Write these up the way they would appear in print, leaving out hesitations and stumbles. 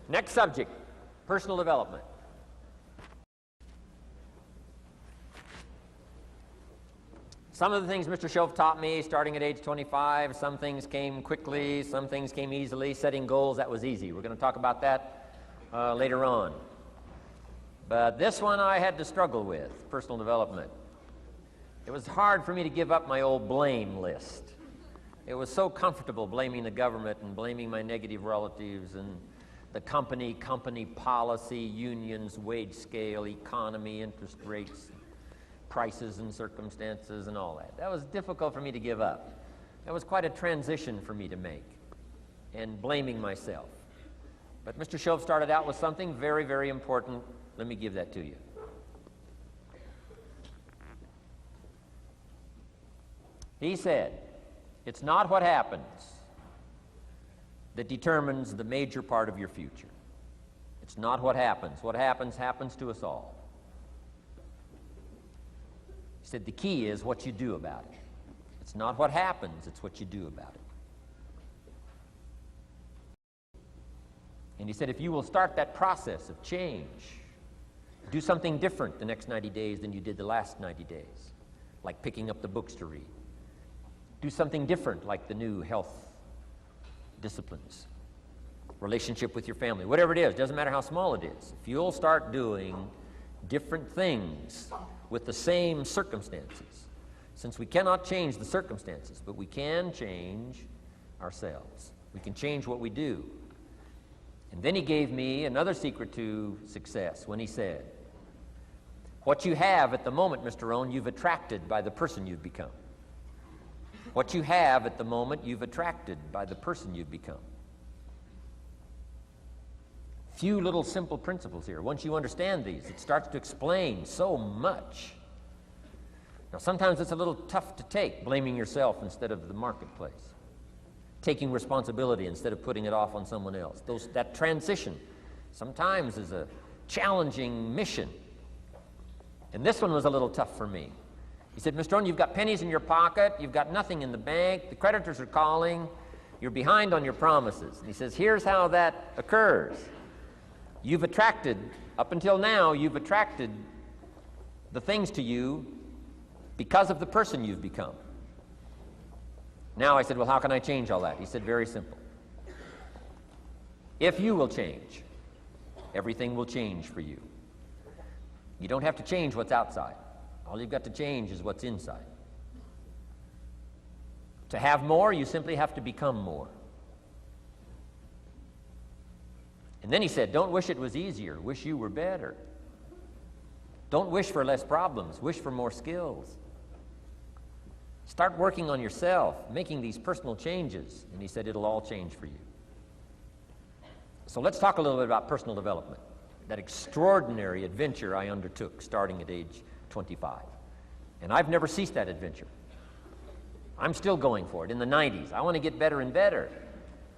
Next subject, personal development. Some of the things Mr. Shove taught me starting at age 25, some things came quickly, some things came easily. Setting goals, that was easy. We're going to talk about that later on. But this one I had to struggle with, personal development. It was hard for me to give up my old blame list. It was so comfortable blaming the government and blaming my negative relatives and the company policy, unions, wage scale, economy, interest rates, prices and circumstances and all that. That was difficult for me to give up. That was quite a transition for me to make, and blaming myself. But Mr. Shove started out with something very, very important. Let me give that to you. He said, it's not what happens that determines the major part of your future. It's not what happens. What happens, happens to us all. He said the key is what you do about it. It's not what happens, it's what you do about it. And he said if you will start that process of change, do something different the next 90 days than you did the last 90 days, like picking up the books to read. Do something different like the new health disciplines, relationship with your family, whatever it is, doesn't matter how small it is. If you'll start doing different things with the same circumstances, since we cannot change the circumstances, but we can change ourselves. We can change what we do. And then he gave me another secret to success when he said, what you have at the moment, Mr. Rohn, you've attracted by the person you've become. What you have at the moment, you've attracted by the person you've become. Few little simple principles here. Once you understand these, it starts to explain so much. Now, sometimes it's a little tough to take, blaming yourself instead of the marketplace, taking responsibility instead of putting it off on someone else. That transition sometimes is a challenging mission. And this one was a little tough for me. He said, Mr. Rohn, you've got pennies in your pocket, you've got nothing in the bank, the creditors are calling, you're behind on your promises. And he says, here's how that occurs. You've attracted, up until now, you've attracted the things to you because of the person you've become. Now I said, well, how can I change all that? He said, very simple. If you will change, everything will change for you. You don't have to change what's outside. All you've got to change is what's inside. To have more, you simply have to become more. And then he said, don't wish it was easier, wish you were better. Don't wish for less problems, wish for more skills. Start working on yourself, making these personal changes, and he said it'll all change for you. So let's talk a little bit about personal development, that extraordinary adventure I undertook starting at age 25. And I've never ceased that adventure. I'm still going for it. In the 90s, I want to get better and better.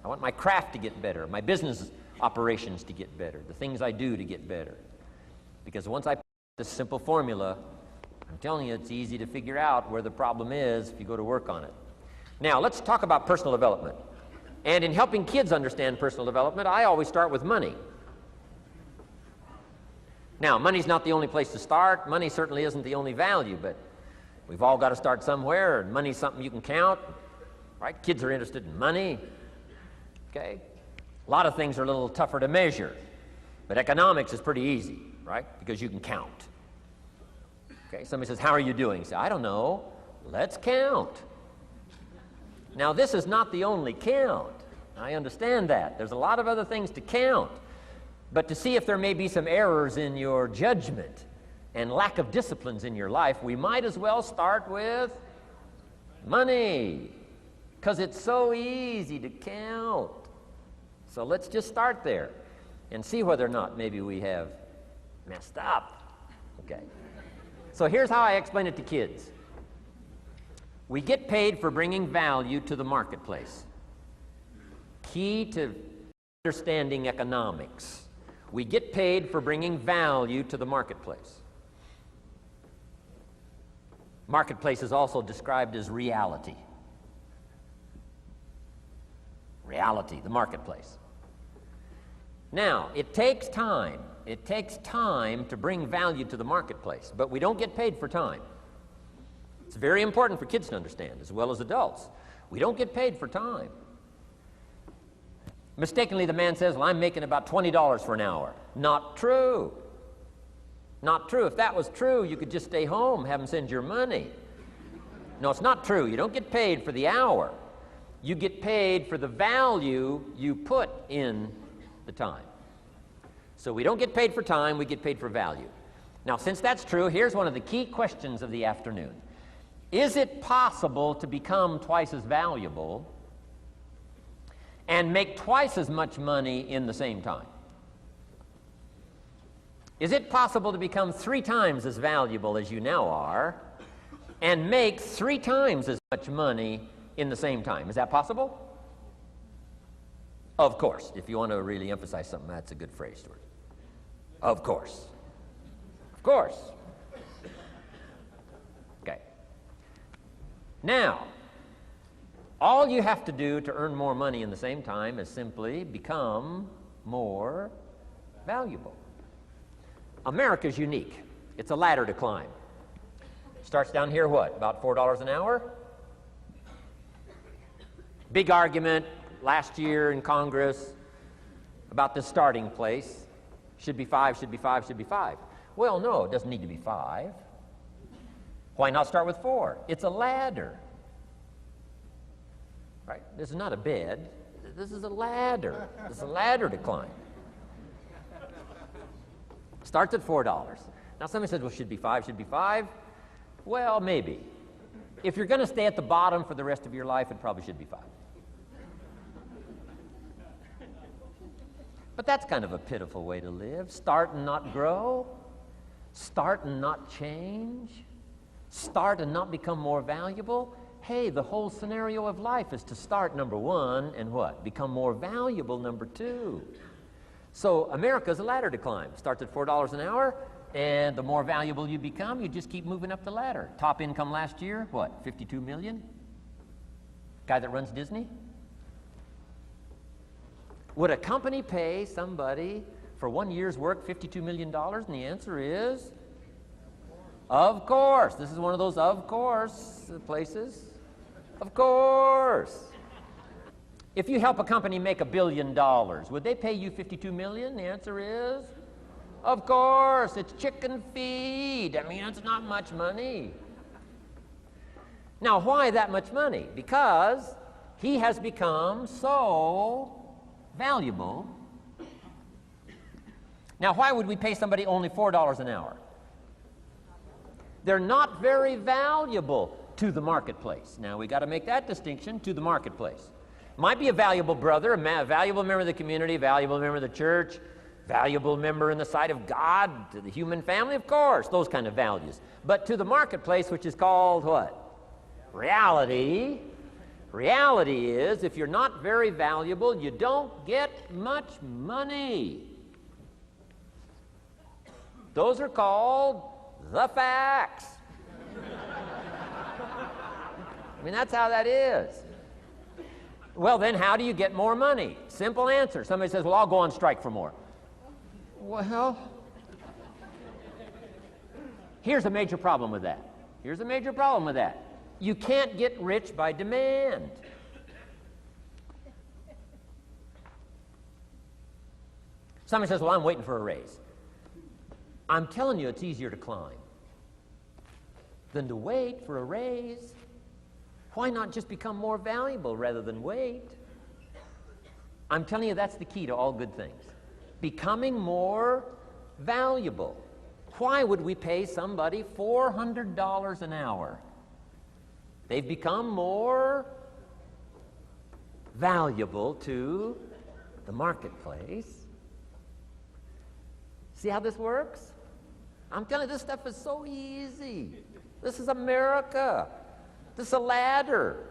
I want my craft to get better, my business operations to get better, the things I do to get better. Because once I put this simple formula, I'm telling you, it's easy to figure out where the problem is if you go to work on it. Now, let's talk about personal development. And in helping kids understand personal development, I always start with money. Now, money's not the only place to start. Money certainly isn't the only value, but we've all got to start somewhere, and money's something you can count, right? Kids are interested in money, okay? A lot of things are a little tougher to measure, but economics is pretty easy, right? Because you can count. Okay, somebody says, how are you doing? You say, I don't know. Let's count. Now, this is not the only count. I understand that. There's a lot of other things to count. But to see if there may be some errors in your judgment and lack of disciplines in your life, we might as well start with money, because it's so easy to count. So let's just start there and see whether or not maybe we have messed up. Okay. So here's how I explain it to kids. We get paid for bringing value to the marketplace. Key to understanding economics. We get paid for bringing value to the marketplace. Marketplace is also described as reality. Reality, the marketplace. Now, it takes time. It takes time to bring value to the marketplace, but we don't get paid for time. It's very important for kids to understand, as well as adults. We don't get paid for time. Mistakenly, the man says, well, I'm making about $20 for an hour. Not true. Not true. If that was true, you could just stay home, have them send your money. No, it's not true. You don't get paid for the hour. You get paid for the value you put in the time. So we don't get paid for time, we get paid for value. Now, since that's true, here's one of the key questions of the afternoon. Is it possible to become twice as valuable and make twice as much money in the same time? Is it possible to become 3 times as valuable as you now are and make 3 times as much money in the same time? Is that possible? Of course. If you want to really emphasize something, that's a good phrase, Stuart. Of course. Of course. Okay. Now, all you have to do to earn more money in the same time is simply become more valuable. America's unique. It's a ladder to climb. Starts down here, what, about $4 an hour? Big argument last year in Congress about the starting place. Should be 5, should be 5, should be 5. Well, no, it doesn't need to be 5. Why not start with 4? It's a ladder. Right? This is not a bed. This is a ladder. This is a ladder to climb. Starts at $4. Now somebody says, well, should be 5, should be 5. Well, maybe. If you're going to stay at the bottom for the rest of your life, it probably should be 5. But that's kind of a pitiful way to live. Start and not grow. Start and not change. Start and not become more valuable. Hey, the whole scenario of life is to start, number 1, and what? Become more valuable, number 2. So America's a ladder to climb. Starts at $4 an hour, and the more valuable you become, you just keep moving up the ladder. Top income last year, what, 52 million? Guy that runs Disney? Would a company pay somebody for 1 year's work $52 million? And the answer is, of course. This is one of those of course places. Of course. If you help a company make $1 billion, would they pay you $52 million? The answer is, of course. It's chicken feed. I mean, it's not much money. Now, why that much money? Because he has become so valuable. Now, why would we pay somebody only $4 an hour? They're not very valuable to the marketplace. Now, we got to make that distinction, to the marketplace. Might be a valuable brother, a valuable member of the community, a valuable member of the church, valuable member in the sight of God, to the human family, of course, those kind of values. But to the marketplace, which is called what? Reality. Reality is, if you're not very valuable, you don't get much money. Those are called the facts. I mean, that's how that is. Well, then how do you get more money? Simple answer. Somebody says, well, I'll go on strike for more. Well, here's a major problem with that. Here's a major problem with that. You can't get rich by demand. Somebody says, well, I'm waiting for a raise. I'm telling you, it's easier to climb than to wait for a raise. Why not just become more valuable rather than wait? I'm telling you, that's the key to all good things. Becoming more valuable. Why would we pay somebody $400 an hour? They've become more valuable to the marketplace. See how this works? I'm telling you, this stuff is so easy. This is America. This is a ladder.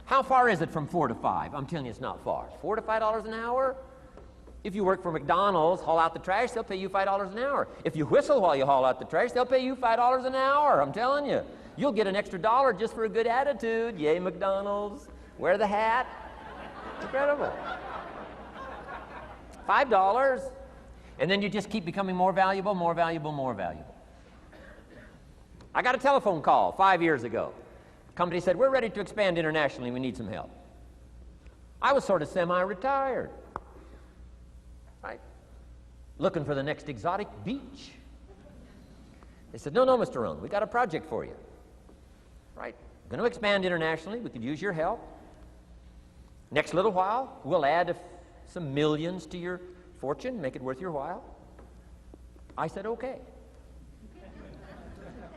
How far is it from 4 to 5? I'm telling you, it's not far. $4 to $5 an hour? If you work for McDonald's, haul out the trash, they'll pay you $5 an hour. If you whistle while you haul out the trash, they'll pay you $5 an hour. I'm telling you. You'll get an extra $1 just for a good attitude. Yay, McDonald's. Wear the hat. It's incredible. $5. And then you just keep becoming more valuable, more valuable, more valuable. I got a telephone call 5 years ago. The company said, we're ready to expand internationally. We need some help. I was sort of semi-retired, right? Looking for the next exotic beach. They said, no, Mr. Rohn, we got a project for you, right? We're going to expand internationally. We could use your help. Next little while, we'll add some millions to your fortune, make it worth your while. I said, okay.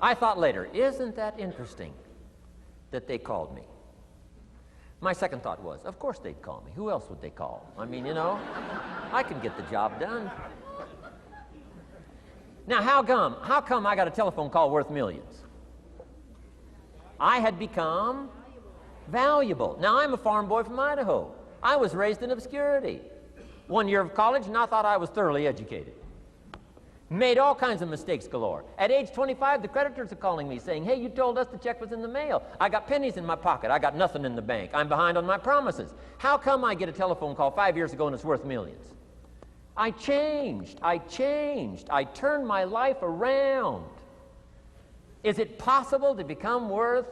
I thought later, isn't that interesting that they called me? My second thought was, of course they'd call me. Who else would they call? I mean, you know, I can get the job done. Now, how come I got a telephone call worth millions? I had become valuable. Now, I'm a farm boy from Idaho. I was raised in obscurity. 1 year of college, and I thought I was thoroughly educated. Made all kinds of mistakes galore. At age 25, the creditors are calling me saying, hey, you told us the check was in the mail. I got pennies in my pocket. I got nothing in the bank. I'm behind on my promises. How come I get a telephone call 5 years ago and it's worth millions? I changed. I turned my life around. Is it possible to become worth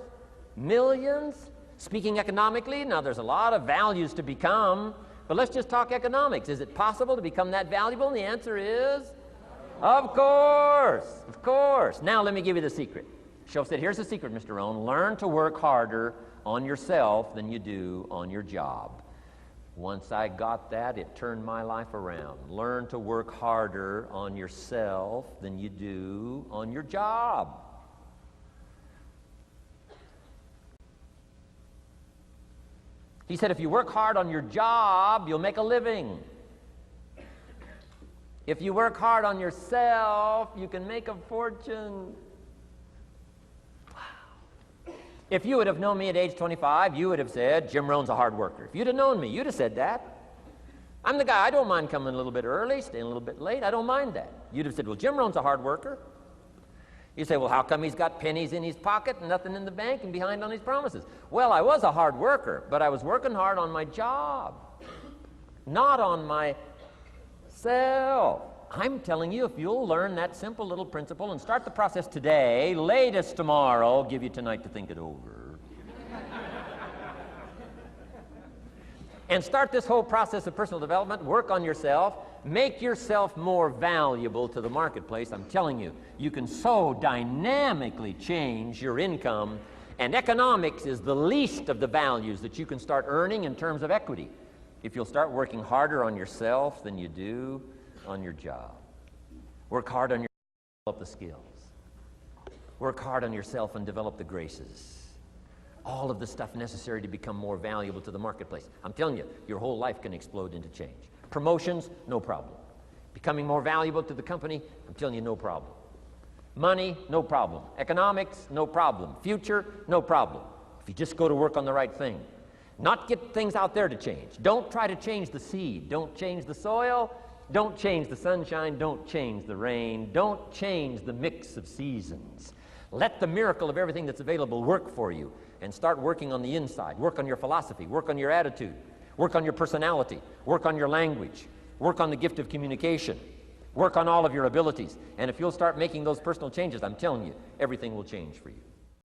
millions? Speaking economically, now there's a lot of values to become, but let's just talk economics. Is it possible to become that valuable? And the answer is, of course, of course. Now let me give you the secret. Shoaff said, here's the secret, Mr. Rohn. Learn to work harder on yourself than you do on your job. Once I got that, it turned my life around. Learn to work harder on yourself than you do on your job. He said, if you work hard on your job, you'll make a living. If you work hard on yourself, you can make a fortune. Wow. If you would have known me at age 25, you would have said, Jim Rohn's a hard worker. If you'd have known me, you'd have said that. I'm the guy, I don't mind coming a little bit early, staying a little bit late. I don't mind that. You'd have said, well, Jim Rohn's a hard worker. You say, well, how come he's got pennies in his pocket and nothing in the bank and behind on his promises? Well, I was a hard worker, but I was working hard on my job, not on myself. I'm telling you, if you'll learn that simple little principle and start the process today, latest tomorrow, give you tonight to think it over. And start this whole process of personal development, work on yourself, make yourself more valuable to the marketplace. I'm telling you, you can so dynamically change your income, and economics is the least of the values that you can start earning in terms of equity if you'll start working harder on yourself than you do on your job. Work hard on yourself and develop the skills. Work hard on yourself and develop the graces. All of the stuff necessary to become more valuable to the marketplace. I'm telling you, your whole life can explode into change. Promotions, no problem. Becoming more valuable to the company, I'm telling you, no problem. Money, no problem. Economics, no problem. Future, no problem. If you just go to work on the right thing. Not get things out there to change. Don't try to change the seed. Don't change the soil. Don't change the sunshine. Don't change the rain. Don't change the mix of seasons. Let the miracle of everything that's available work for you, and start working on the inside. Work on your philosophy. Work on your attitude. Work on your personality. Work on your language. Work on the gift of communication. Work on all of your abilities. And if you'll start making those personal changes, I'm telling you, everything will change for you.